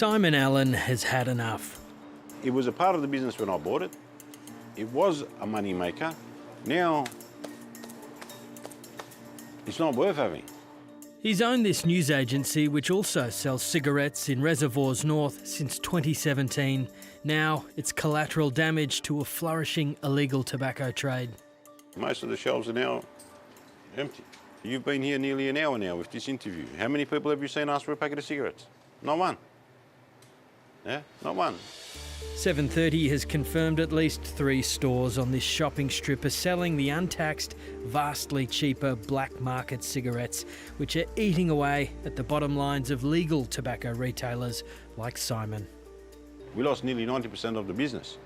Simon Allen has had enough. It was a part of the business when I bought it. It was a money maker. Now, it's not worth having. He's owned this news agency, which also sells cigarettes in Reservoirs North, since 2017. Now it's collateral damage to a flourishing illegal tobacco trade. Most of the shelves are now empty. You've been here nearly an hour now with this interview. How many people have you seen ask for a packet of cigarettes? Not one. Yeah, not one. 730 has confirmed at least 3 stores on this shopping strip are selling the untaxed, vastly cheaper black market cigarettes, which are eating away at the bottom lines of legal tobacco retailers like Simon. We lost nearly 90% of the business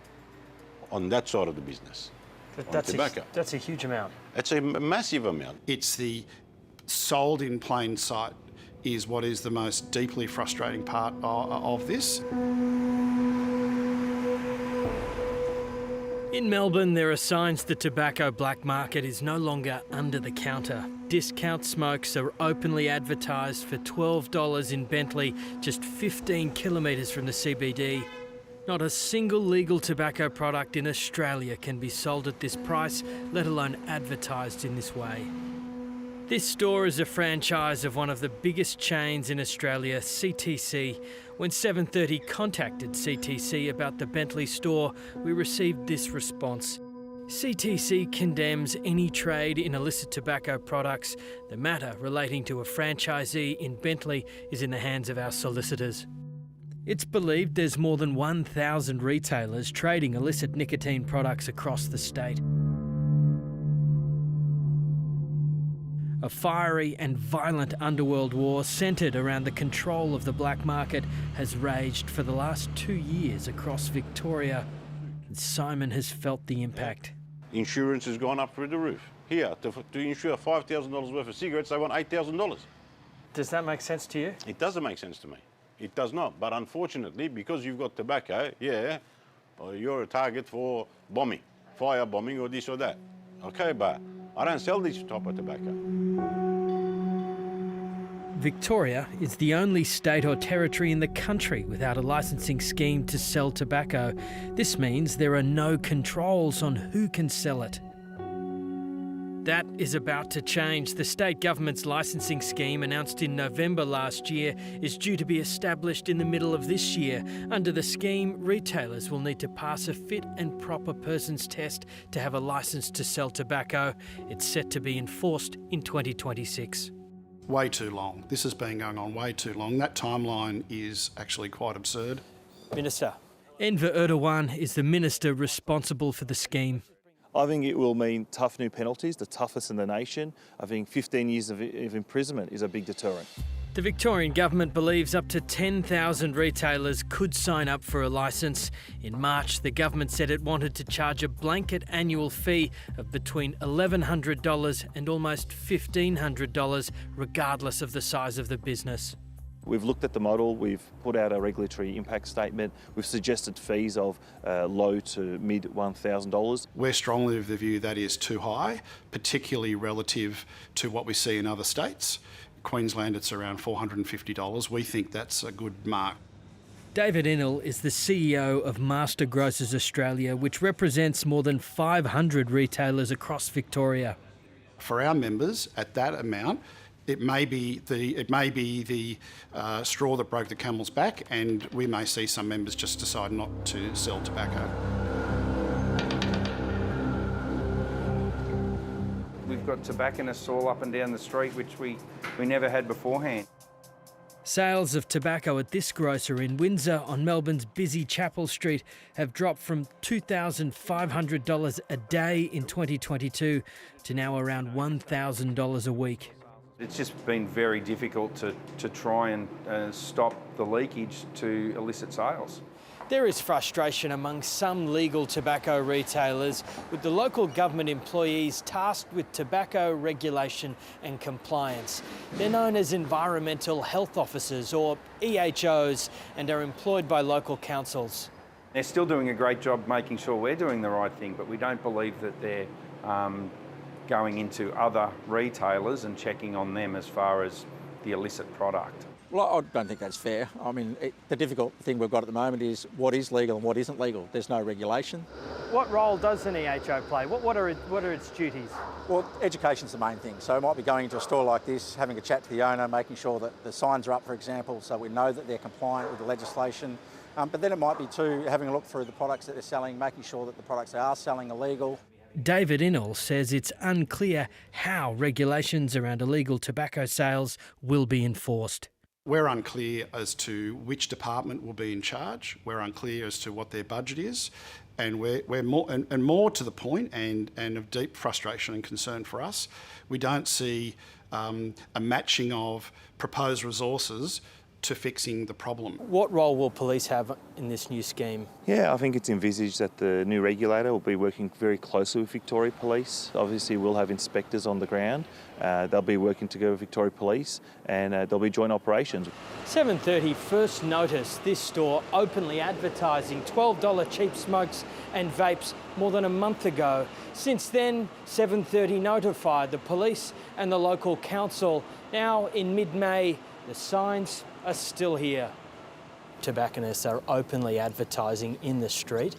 on that side of the business. That's a huge amount. It's a massive amount. It's the sold in plain sight is what is the most deeply frustrating part of this. In Melbourne, there are signs the tobacco black market is no longer under the counter. Discount smokes are openly advertised for $12 in Bentley, just 15 kilometres from the CBD. Not a single legal tobacco product in Australia can be sold at this price, let alone advertised in this way. This store is a franchise of one of the biggest chains in Australia, CTC. When 730 contacted CTC about the Bentley store, we received this response. CTC condemns any trade in illicit tobacco products. The matter relating to a franchisee in Bentley is in the hands of our solicitors. It's believed there's more than 1,000 retailers trading illicit nicotine products across the state. A fiery and violent underworld war centred around the control of the black market has raged for the last 2 years across Victoria, and Simon has felt the impact. Insurance has gone up through the roof. Here, to insure $5,000 worth of cigarettes, they want $8,000. Does that make sense to you? It doesn't make sense to me. It does not. But unfortunately, because you've got tobacco, you're a target for bombing, fire bombing or this or that. Okay, but I don't sell this type of tobacco. Victoria is the only state or territory in the country without a licensing scheme to sell tobacco. This means there are no controls on who can sell it. That is about to change. The state government's licensing scheme, announced in November last year, is due to be established in the middle of this year. Under the scheme, retailers will need to pass a fit and proper persons test to have a licence to sell tobacco. It's set to be enforced in 2026. Way too long. This has been going on way too long. That timeline is actually quite absurd. Minister. Enver Erdogan is the minister responsible for the scheme. I think it will mean tough new penalties, the toughest in the nation. I think 15 years of imprisonment is a big deterrent. The Victorian government believes up to 10,000 retailers could sign up for a licence. In March, the government said it wanted to charge a blanket annual fee of between $1,100 and almost $1,500, regardless of the size of the business. We've looked at the model, we've put out a regulatory impact statement, we've suggested fees of low to mid $1,000. We're strongly of the view that is too high, particularly relative to what we see in other states. Queensland, it's around $450. We think that's a good mark. David Innell is the CEO of Master Grocers Australia, which represents more than 500 retailers across Victoria. For our members, at that amount, it may be the straw that broke the camel's back, and we may see some members just decide not to sell tobacco. We've got tobacconists all up and down the street, which we never had beforehand. Sales of tobacco at this grocer in Windsor on Melbourne's busy Chapel Street have dropped from $2,500 a day in 2022 to now around $1,000 a week. It's just been very difficult to try and stop the leakage to illicit sales. There is frustration among some legal tobacco retailers, with the local government employees tasked with tobacco regulation and compliance. They're known as environmental health officers, or EHOs, and are employed by local councils. They're still doing a great job making sure we're doing the right thing, but we don't believe that they're going into other retailers and checking on them as far as the illicit product. Well, I don't think that's fair. I mean, the difficult thing we've got at the moment is what is legal and what isn't legal. There's no regulation. What role does an EHO play? What are its duties? Well, education's the main thing. So I might be going into a store like this, having a chat to the owner, making sure that the signs are up, for example, so we know that they're compliant with the legislation. But then it might be too having a look through the products that they're selling, making sure that the products they are selling are legal. David Innell says it's unclear how regulations around illegal tobacco sales will be enforced. We're unclear as to which department will be in charge. We're unclear as to what their budget is. And we're more to the point and of deep frustration and concern for us, we don't see a matching of proposed resources to fixing the problem. What role will police have in this new scheme? Yeah, I think it's envisaged that the new regulator will be working very closely with Victoria Police. Obviously, we'll have inspectors on the ground. They'll be working together with Victoria Police, and there'll be joint operations. 7:30 first noticed this store openly advertising $12 cheap smokes and vapes more than a month ago. Since then, 7:30 notified the police and the local council. Now, in mid-May, the signs are still here. Tobacconists are openly advertising in the street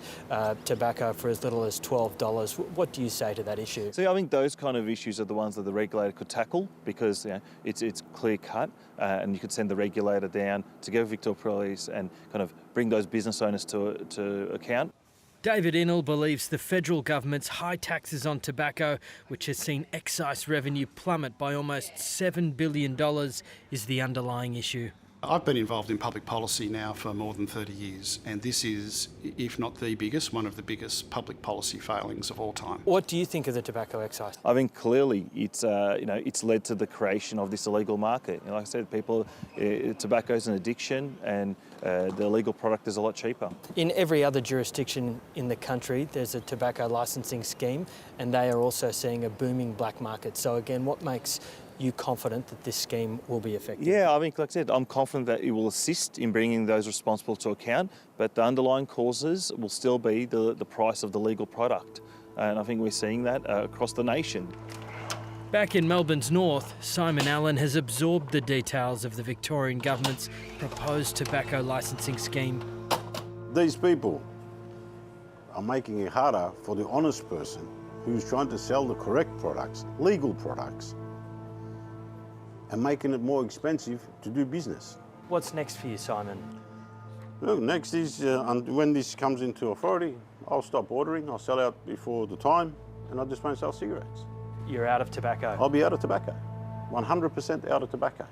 tobacco for as little as $12. What do you say to that issue? So I think those kind of issues are the ones that the regulator could tackle, because it's clear cut, and you could send the regulator down together with Victoria Police and kind of bring those business owners to account. David Innell believes the federal government's high taxes on tobacco, which has seen excise revenue plummet by almost $7 billion, is the underlying issue. I've been involved in public policy now for more than 30 years, and this is, if not the biggest, one of the biggest public policy failings of all time. What do you think of the tobacco excise? I think clearly it's led to the creation of this illegal market. Like I said, tobacco is an addiction, and the illegal product is a lot cheaper. In every other jurisdiction in the country, there's a tobacco licensing scheme, and they are also seeing a booming black market. So again, what makes you confident that this scheme will be effective? Yeah, I mean, like I said, I'm confident that it will assist in bringing those responsible to account, but the underlying causes will still be the price of the legal product. And I think we're seeing that across the nation. Back in Melbourne's north, Simon Allen has absorbed the details of the Victorian government's proposed tobacco licensing scheme. These people are making it harder for the honest person who's trying to sell the correct products, legal products, and making it more expensive to do business. What's next for you, Simon? Well, next is, when this comes into authority, I'll stop ordering, I'll sell out before the time, and I just won't sell cigarettes. You're out of tobacco. I'll be out of tobacco, 100% out of tobacco.